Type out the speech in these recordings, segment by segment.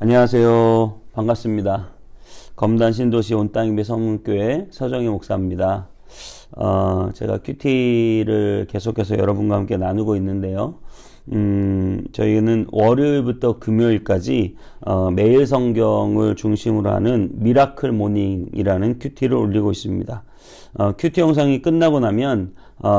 안녕하세요. 반갑습니다. 검단 신도시 온땅입의 성문교회 서정희 목사입니다. 제가 큐티를 계속해서 여러분과 함께 나누고 있는데요. 저희는 월요일부터 금요일까지 매일 성경을 중심으로 하는 미라클 모닝이라는 큐티를 올리고 있습니다. 큐티 영상이 끝나고 나면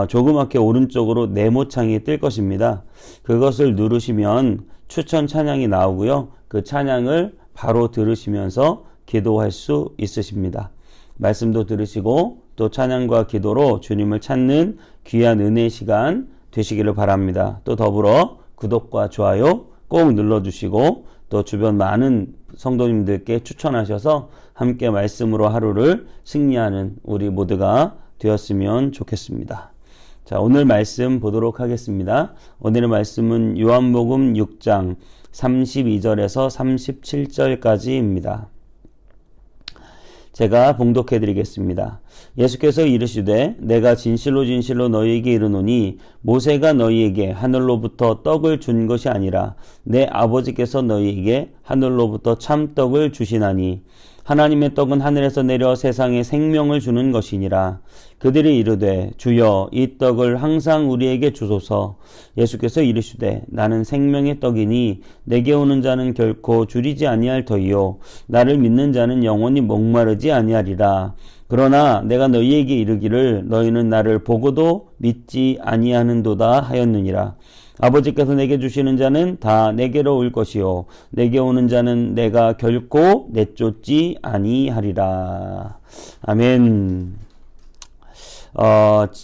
조그맣게 오른쪽으로 네모창이 뜰 것입니다. 그것을 누르시면 추천 찬양이 나오고요. 그 찬양을 바로 들으시면서 기도할 수 있으십니다. 말씀도 들으시고 또 찬양과 기도로 주님을 찾는 귀한 은혜의 시간 되시기를 바랍니다. 또 더불어 구독과 좋아요 꼭 눌러주시고 또 주변 많은 성도님들께 추천하셔서 함께 말씀으로 하루를 승리하는 우리 모두가 되었으면 좋겠습니다. 자, 오늘 말씀 보도록 하겠습니다. 오늘의 말씀은 요한복음 6장 32절에서 37절까지입니다. 제가 봉독해 드리겠습니다. 예수께서 이르시되 내가 진실로 진실로 너희에게 이르노니 모세가 너희에게 하늘로부터 떡을 준 것이 아니라 내 아버지께서 너희에게 하늘로부터 참떡을 주시나니 하나님의 떡은 하늘에서 내려 세상에 생명을 주는 것이니라. 그들이 이르되 주여 이 떡을 항상 우리에게 주소서. 예수께서 이르시되 나는 생명의 떡이니 내게 오는 자는 결코 줄이지 아니할 터이요 나를 믿는 자는 영원히 목마르지 아니하리라. 그러나 내가 너희에게 이르기를 너희는 나를 보고도 믿지 아니하는도다 하였느니라. 아버지께서 내게 주시는 자는 다 내게로 올 것이요 내게 오는 자는 내가 결코 내쫓지 아니하리라. 아멘.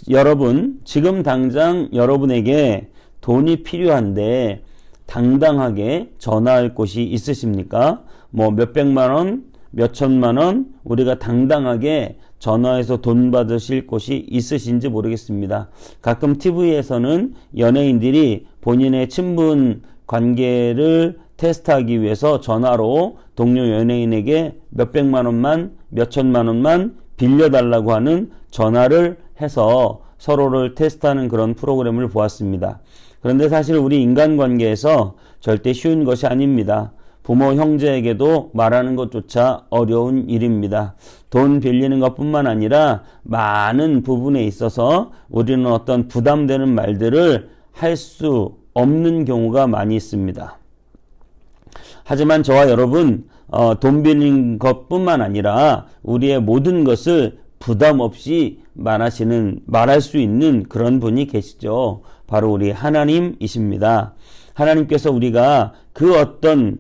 여러분, 지금 당장 여러분에게 돈이 필요한데 당당하게 전화할 곳이 있으십니까? 뭐 몇백만 원, 몇천만 원 우리가 당당하게 전화해서 돈 받으실 곳이 있으신지 모르겠습니다. 가끔 TV에서는 연예인들이 본인의 친분 관계를 테스트하기 위해서 전화로 동료 연예인에게 몇백만 원만, 몇천만 원만 빌려달라고 하는 전화를 해서 서로를 테스트하는 그런 프로그램을 보았습니다. 그런데 사실 우리 인간관계에서 절대 쉬운 것이 아닙니다. 부모, 형제에게도 말하는 것조차 어려운 일입니다. 돈 빌리는 것뿐만 아니라 많은 부분에 있어서 우리는 어떤 부담되는 말들을 할 수 없는 경우가 많이 있습니다. 하지만 저와 여러분, 돈 빌린 것뿐만 아니라 우리의 모든 것을 부담 없이 말할 수 있는 그런 분이 계시죠. 바로 우리 하나님이십니다. 하나님께서 우리가 그 어떤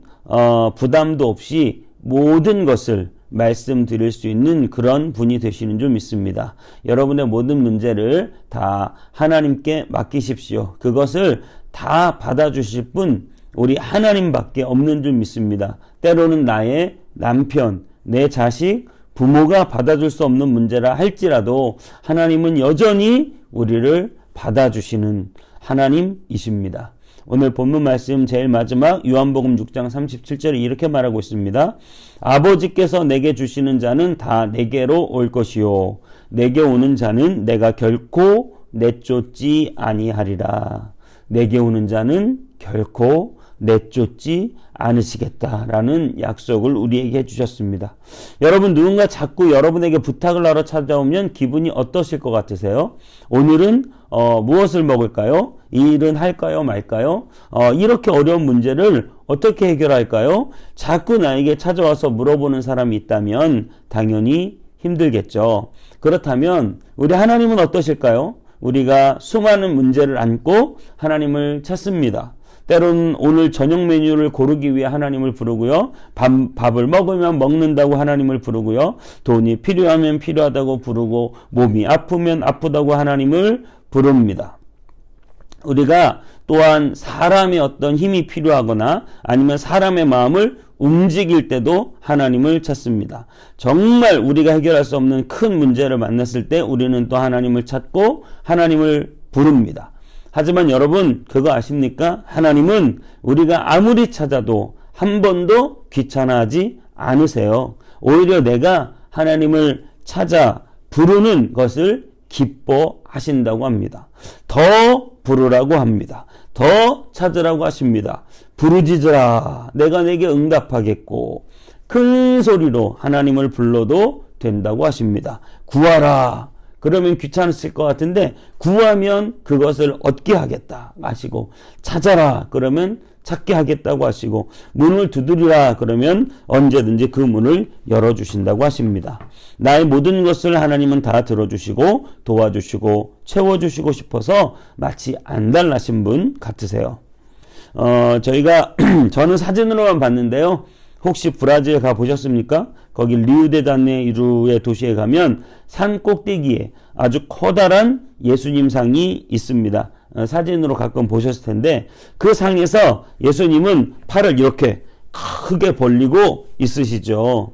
부담도 없이 모든 것을 말씀드릴 수 있는 그런 분이 되시는 줄 믿습니다. 여러분의 모든 문제를 다 하나님께 맡기십시오. 그것을 다 받아주실 분 우리 하나님밖에 없는 줄 믿습니다. 때로는 나의 남편, 내 자식, 부모가 받아줄 수 없는 문제라 할지라도 하나님은 여전히 우리를 받아주시는 하나님이십니다. 오늘 본문 말씀 제일 마지막 요한복음 6장 37절에 이렇게 말하고 있습니다. 아버지께서 내게 주시는 자는 다 내게로 올 것이요 내게 오는 자는 내가 결코 내쫓지 아니하리라. 내게 오는 자는 결코 내쫓지 않으시겠다라는 약속을 우리에게 해주셨습니다. 여러분, 누군가 자꾸 여러분에게 부탁을 하러 찾아오면 기분이 어떠실 것 같으세요? 오늘은 무엇을 먹을까요? 이 일은 할까요 말까요? 이렇게 어려운 문제를 어떻게 해결할까요? 자꾸 나에게 찾아와서 물어보는 사람이 있다면 당연히 힘들겠죠. 그렇다면 우리 하나님은 어떠실까요? 우리가 수많은 문제를 안고 하나님을 찾습니다. 때로는 오늘 저녁 메뉴를 고르기 위해 하나님을 부르고요. 밥을 먹으면 먹는다고 하나님을 부르고요. 돈이 필요하면 필요하다고 부르고 몸이 아프면 아프다고 하나님을 부릅니다. 우리가 또한 사람의 어떤 힘이 필요하거나 아니면 사람의 마음을 움직일 때도 하나님을 찾습니다. 정말 우리가 해결할 수 없는 큰 문제를 만났을 때 우리는 또 하나님을 찾고 하나님을 부릅니다. 하지만 여러분, 그거 아십니까? 하나님은 우리가 아무리 찾아도 한 번도 귀찮아하지 않으세요. 오히려 내가 하나님을 찾아 부르는 것을 기뻐하신다고 합니다. 더 부르라고 합니다. 더 찾으라고 하십니다. 부르짖으라. 내가 내게 응답하겠고 큰 소리로 하나님을 불러도 된다고 하십니다. 구하라. 그러면 귀찮았을 것 같은데 구하면 그것을 얻게 하겠다 하시고, 찾아라 그러면 찾게 하겠다고 하시고, 문을 두드리라 그러면 언제든지 그 문을 열어주신다고 하십니다. 나의 모든 것을 하나님은 다 들어주시고 도와주시고 채워주시고 싶어서 마치 안달나신 분 같으세요. 저는 사진으로만 봤는데요. 혹시 브라질 가 보셨습니까? 거기 리우데자네이루의 도시에 가면 산 꼭대기에 아주 커다란 예수님 상이 있습니다. 사진으로 가끔 보셨을 텐데 그 상에서 예수님은 팔을 이렇게 크게 벌리고 있으시죠.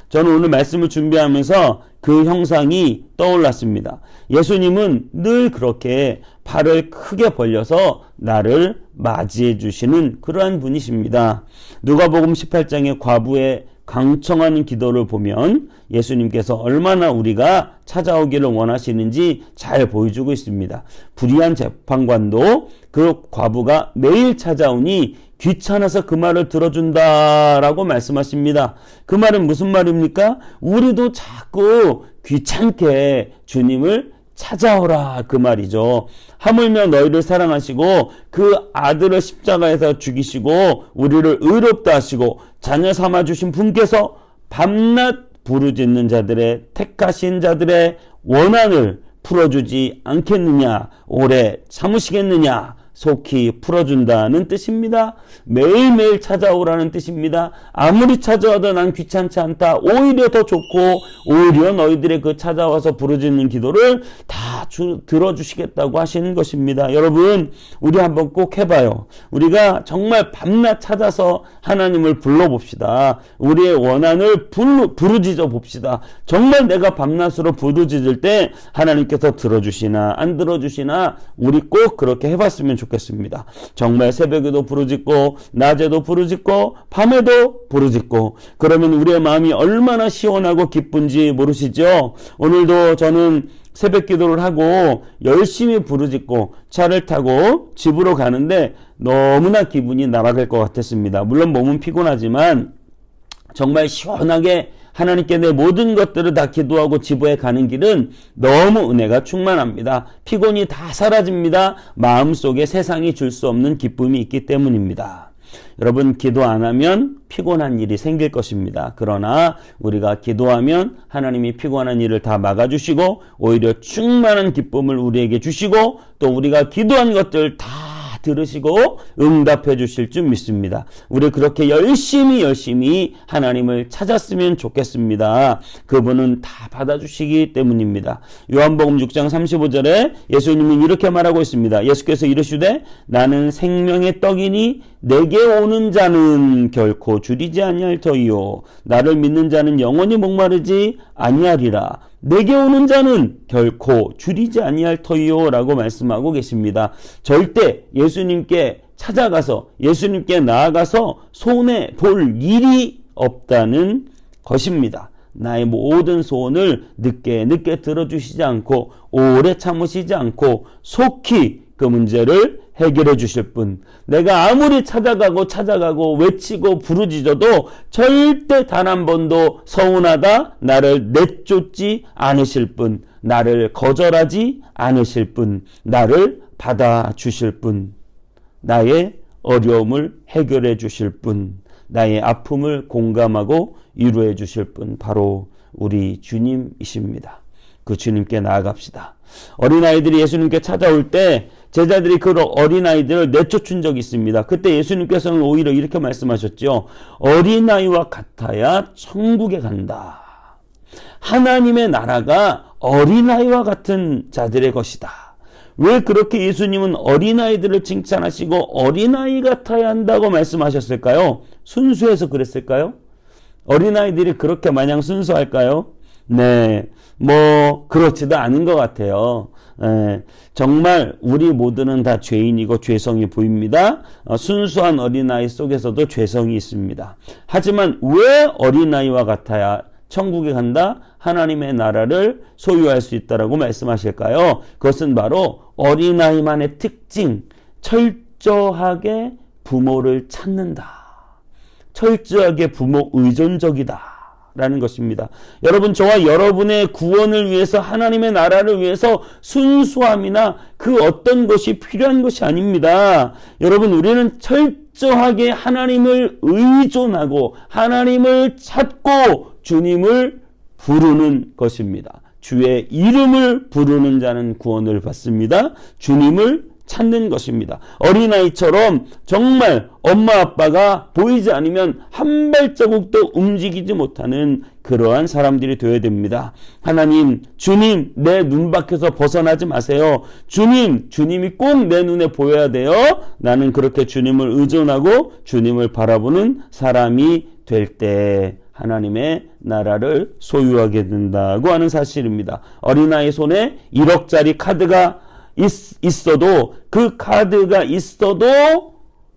저는 오늘 말씀을 준비하면서 그 형상이 떠올랐습니다. 예수님은 늘 그렇게 팔을 크게 벌려서 나를 맞이해 주시는 그러한 분이십니다. 누가복음 18장의 과부의 강청하는 기도를 보면 예수님께서 얼마나 우리가 찾아오기를 원하시는지 잘 보여주고 있습니다. 불의한 재판관도 그 과부가 매일 찾아오니 귀찮아서 그 말을 들어준다라고 말씀하십니다. 그 말은 무슨 말입니까? 우리도 자꾸 귀찮게 주님을 찾아오라 그 말이죠. 하물며 너희를 사랑하시고 그 아들을 십자가에서 죽이시고 우리를 의롭다 하시고 자녀 삼아주신 분께서 밤낮 부르짖는 자들의 택하신 자들의 원한을 풀어주지 않겠느냐, 오래 참으시겠느냐, 속히 풀어준다는 뜻입니다. 매일매일 찾아오라는 뜻입니다. 아무리 찾아와도 난 귀찮지 않다. 오히려 더 좋고 오히려 너희들의 그 찾아와서 부르짖는 기도를 다 들어주시겠다고 하시는 것입니다. 여러분, 우리 한번 꼭 해봐요. 우리가 정말 밤낮 찾아서 하나님을 불러봅시다. 우리의 원한을 부르짖어 봅시다. 정말 내가 밤낮으로 부르짖을 때 하나님께서 들어주시나 안 들어주시나 우리 꼭 그렇게 해봤으면 좋겠습니다. 정말 새벽에도 부르짖고 낮에도 부르짖고 밤에도 부르짖고, 그러면 우리의 마음이 얼마나 시원하고 기쁜지 모르시죠? 오늘도 저는 새벽 기도를 하고 열심히 부르짖고 차를 타고 집으로 가는데 너무나 기분이 날아갈 것 같았습니다. 물론 몸은 피곤하지만 정말 시원하게 하나님께 내 모든 것들을 다 기도하고 집에 가는 길은 너무 은혜가 충만합니다. 피곤이 다 사라집니다. 마음속에 세상이 줄 수 없는 기쁨이 있기 때문입니다. 여러분, 기도 안 하면 피곤한 일이 생길 것입니다. 그러나 우리가 기도하면 하나님이 피곤한 일을 다 막아주시고 오히려 충만한 기쁨을 우리에게 주시고 또 우리가 기도한 것들 다 들으시고 응답해 주실 줄 믿습니다. 우리 그렇게 열심히 하나님을 찾았으면 좋겠습니다. 그분은 다 받아주시기 때문입니다. 요한복음 6장 35절에 예수님은 이렇게 말하고 있습니다. 예수께서 이르시되 나는 생명의 떡이니 내게 오는 자는 결코 줄이지 아니할 터이요 나를 믿는 자는 영원히 목마르지 아니하리라. 내게 오는 자는 결코 줄이지 아니할 터이요 라고 말씀하고 계십니다. 절대 예수님께 찾아가서 예수님께 나아가서 손해 볼 일이 없다는 것입니다. 나의 모든 소원을 늦게 들어주시지 않고 오래 참으시지 않고 속히 그 문제를 해결해 주실 분, 내가 아무리 찾아가고 외치고 부르짖어도 절대 단 한 번도 서운하다 나를 내쫓지 않으실 분, 나를 거절하지 않으실 분, 나를 받아주실 분, 나의 어려움을 해결해 주실 분, 나의 아픔을 공감하고 위로해 주실 분, 바로 우리 주님이십니다. 그 주님께 나아갑시다. 어린아이들이 예수님께 찾아올 때 제자들이 그 어린아이들을 내쫓은 적이 있습니다. 그때 예수님께서는 오히려 이렇게 말씀하셨죠. 어린아이와 같아야 천국에 간다. 하나님의 나라가 어린아이와 같은 자들의 것이다. 왜 그렇게 예수님은 어린아이들을 칭찬하시고 어린아이 같아야 한다고 말씀하셨을까요? 순수해서 그랬을까요? 어린아이들이 그렇게 마냥 순수할까요? 네, 그렇지도 않은 것 같아요. 정말 우리 모두는 다 죄인이고 죄성이 보입니다. 순수한 어린아이 속에서도 죄성이 있습니다. 하지만 왜 어린아이와 같아야 천국에 간다? 하나님의 나라를 소유할 수 있다라고 말씀하실까요? 그것은 바로 어린아이만의 특징, 철저하게 부모를 찾는다. 철저하게 부모 의존적이다. 라는 것입니다. 여러분, 저와 여러분의 구원을 위해서, 하나님의 나라를 위해서 순수함이나 그 어떤 것이 필요한 것이 아닙니다. 여러분, 우리는 철저하게 하나님을 의존하고 하나님을 찾고 주님을 부르는 것입니다. 주의 이름을 부르는 자는 구원을 받습니다. 주님을 찾는 것입니다. 어린아이처럼 정말 엄마 아빠가 보이지 않으면 한 발자국도 움직이지 못하는 그러한 사람들이 되어야 됩니다. 하나님, 주님, 내 눈 밖에서 벗어나지 마세요. 주님이 꼭 내 눈에 보여야 돼요. 나는 그렇게 주님을 의존하고 주님을 바라보는 사람이 될 때 하나님의 나라를 소유하게 된다고 하는 사실입니다. 어린아이 손에 1억짜리 카드가 있어도, 그 카드가 있어도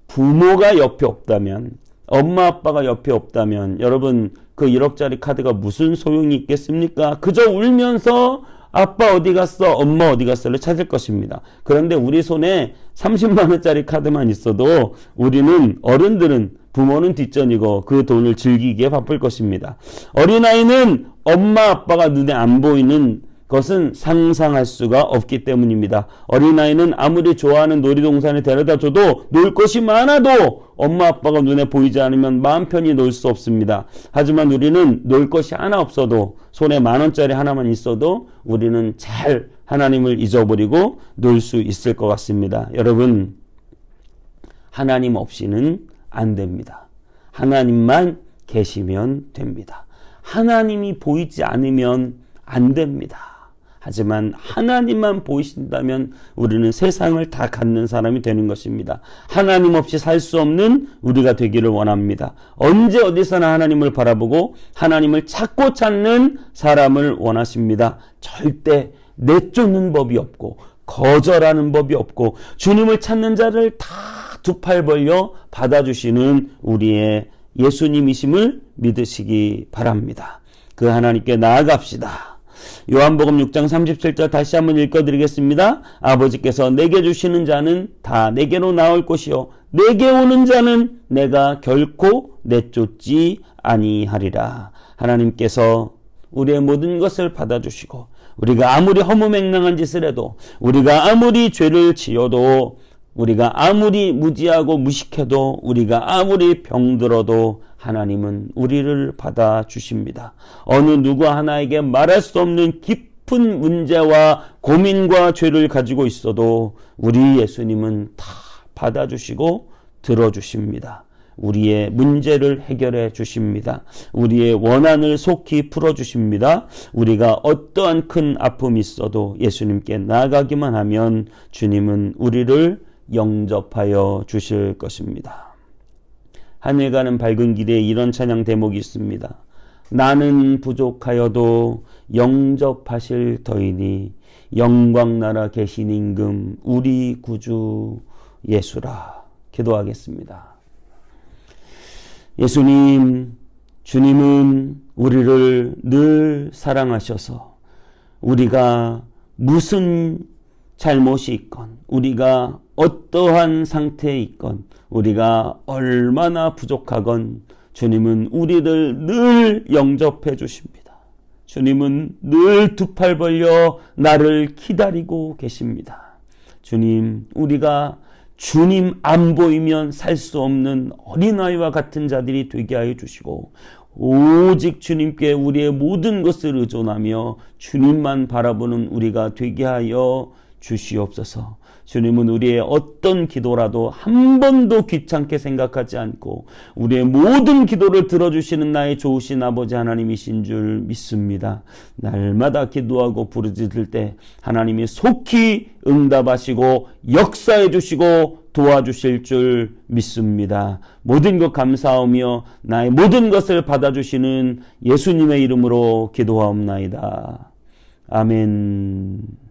부모가 옆에 없다면, 엄마 아빠가 옆에 없다면 여러분, 그 1억짜리 카드가 무슨 소용이 있겠습니까? 그저 울면서 아빠 어디 갔어? 엄마 어디 갔어?를 찾을 것입니다. 그런데 우리 손에 30만 원짜리 카드만 있어도 우리는, 어른들은, 부모는 뒷전이고 그 돈을 즐기기에 바쁠 것입니다. 어린아이는 엄마 아빠가 눈에 안 보이는 것은 상상할 수가 없기 때문입니다. 어린아이는 아무리 좋아하는 놀이동산에 데려다 줘도 놀 것이 많아도 엄마 아빠가 눈에 보이지 않으면 마음 편히 놀 수 없습니다. 하지만 우리는 놀 것이 하나 없어도, 손에 10,000원짜리 하나만 있어도 우리는 잘 하나님을 잊어버리고 놀 수 있을 것 같습니다. 여러분, 하나님 없이는 안 됩니다. 하나님만 계시면 됩니다. 하나님이 보이지 않으면 안 됩니다. 하지만 하나님만 보이신다면 우리는 세상을 다 갖는 사람이 되는 것입니다. 하나님 없이 살 수 없는 우리가 되기를 원합니다. 언제 어디서나 하나님을 바라보고 하나님을 찾고 찾는 사람을 원하십니다. 절대 내쫓는 법이 없고 거절하는 법이 없고 주님을 찾는 자를 다 두 팔 벌려 받아주시는 우리의 예수님이심을 믿으시기 바랍니다. 그 하나님께 나아갑시다. 요한복음 6장 37절 다시 한번 읽어드리겠습니다. 아버지께서 내게 주시는 자는 다 내게로 나올 것이요 내게 오는 자는 내가 결코 내쫓지 아니하리라. 하나님께서 우리의 모든 것을 받아주시고, 우리가 아무리 허무맹랑한 짓을 해도, 우리가 아무리 죄를 지어도, 우리가 아무리 무지하고 무식해도, 우리가 아무리 병들어도 하나님은 우리를 받아주십니다. 어느 누구 하나에게 말할 수 없는 깊은 문제와 고민과 죄를 가지고 있어도 우리 예수님은 다 받아주시고 들어주십니다. 우리의 문제를 해결해 주십니다. 우리의 원한을 속히 풀어주십니다. 우리가 어떠한 큰 아픔이 있어도 예수님께 나아가기만 하면 주님은 우리를 영접하여 주실 것입니다. 하늘 가는 밝은 길에 이런 찬양 대목이 있습니다. 나는 부족하여도 영접하실 터이니 영광 나라 계신 임금 우리 구주 예수라. 기도하겠습니다. 예수님, 주님은 우리를 늘 사랑하셔서 우리가 무슨 잘못이 있건, 우리가 어떠한 상태에 있건, 우리가 얼마나 부족하건 주님은 우리를 늘 영접해 주십니다. 주님은 늘 두 팔 벌려 나를 기다리고 계십니다. 주님, 우리가 주님 안 보이면 살 수 없는 어린아이와 같은 자들이 되게 하여 주시고, 오직 주님께 우리의 모든 것을 의존하며 주님만 바라보는 우리가 되게 하여 주시옵소서. 주님은 우리의 어떤 기도라도 한 번도 귀찮게 생각하지 않고 우리의 모든 기도를 들어주시는 나의 좋으신 아버지 하나님이신 줄 믿습니다. 날마다 기도하고 부르짖을 때 하나님이 속히 응답하시고 역사해 주시고 도와주실 줄 믿습니다. 모든 것 감사하며 나의 모든 것을 받아주시는 예수님의 이름으로 기도하옵나이다. 아멘.